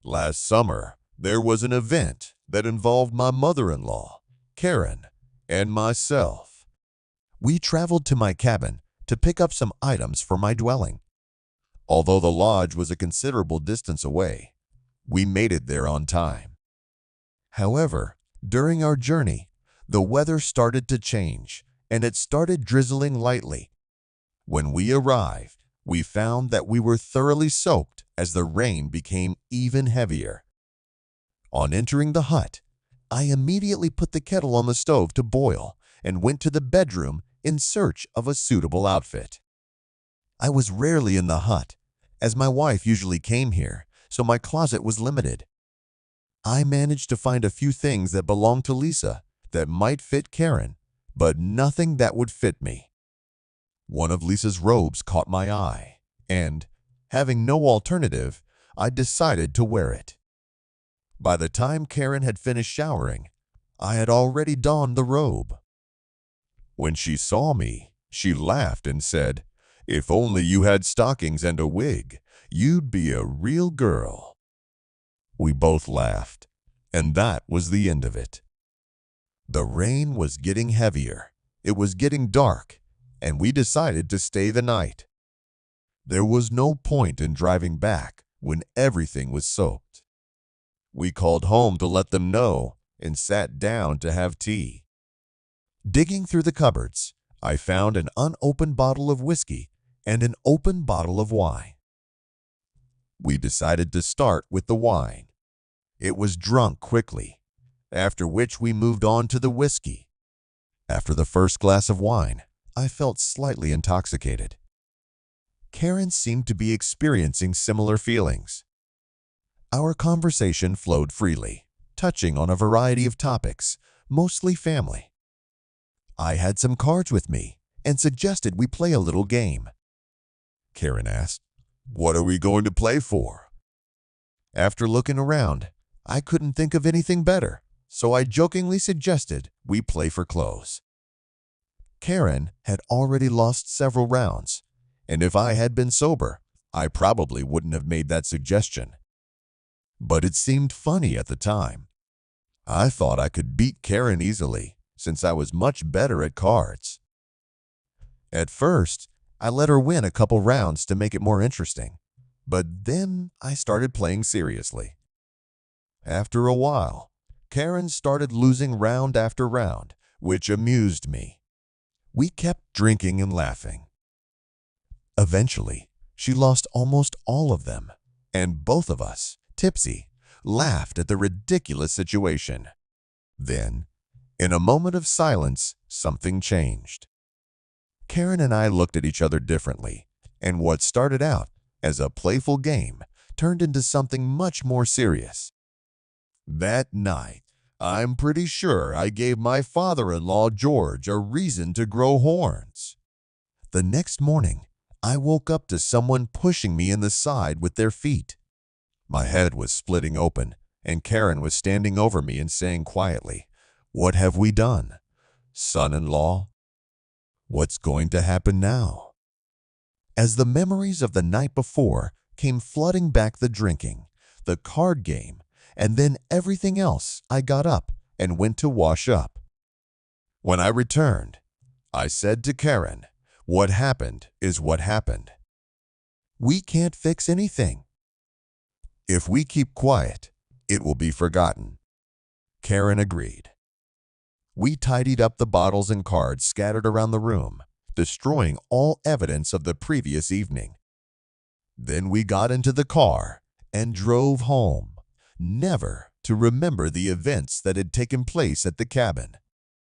Last summer, there was an event that involved my mother-in-law, Karen, and myself. We traveled to my cabin to pick up some items for my dwelling. Although the lodge was a considerable distance away, we made it there on time. However, during our journey, the weather started to change and it started drizzling lightly. When we arrived, we found that we were thoroughly soaked as the rain became even heavier. On entering the hut, I immediately put the kettle on the stove to boil and went to the bedroom in search of a suitable outfit. I was rarely in the hut, as my wife usually came here, so my closet was limited. I managed to find a few things that belonged to Lisa that might fit Karen, but nothing that would fit me. One of Lisa's robes caught my eye, and, having no alternative, I decided to wear it. By the time Karen had finished showering, I had already donned the robe. When she saw me, she laughed and said, "If only you had stockings and a wig, you'd be a real girl." We both laughed, and that was the end of it. The rain was getting heavier, it was getting dark, and we decided to stay the night. There was no point in driving back when everything was soaked. We called home to let them know and sat down to have tea. Digging through the cupboards, I found an unopened bottle of whiskey and an open bottle of wine. We decided to start with the wine. It was drunk quickly, after which we moved on to the whiskey. After the first glass of wine, I felt slightly intoxicated. Karen seemed to be experiencing similar feelings. Our conversation flowed freely, touching on a variety of topics, mostly family. I had some cards with me and suggested we play a little game. Karen asked, "What are we going to play for?" After looking around, I couldn't think of anything better, so I jokingly suggested we play for clothes. Karen had already lost several rounds, and if I had been sober, I probably wouldn't have made that suggestion. But it seemed funny at the time. I thought I could beat Karen easily, since I was much better at cards. At first, I let her win a couple rounds to make it more interesting, but then I started playing seriously. After a while, Karen started losing round after round, which amused me. We kept drinking and laughing. Eventually, she lost almost all of them, and both of us, tipsy, laughed at the ridiculous situation. Then, in a moment of silence, something changed. Karen and I looked at each other differently, and what started out as a playful game turned into something much more serious. That night, I'm pretty sure I gave my father-in-law George a reason to grow horns. The next morning, I woke up to someone pushing me in the side with their feet. My head was splitting open, and Karen was standing over me and saying quietly, "What have we done? Son-in-law? What's going to happen now?" As the memories of the night before came flooding back, the drinking, the card game, and then everything else, I got up and went to wash up. When I returned, I said to Karen, "What happened is what happened. We can't fix anything. If we keep quiet, it will be forgotten." Karen agreed. We tidied up the bottles and cards scattered around the room, destroying all evidence of the previous evening. Then we got into the car and drove home, never to remember the events that had taken place at the cabin.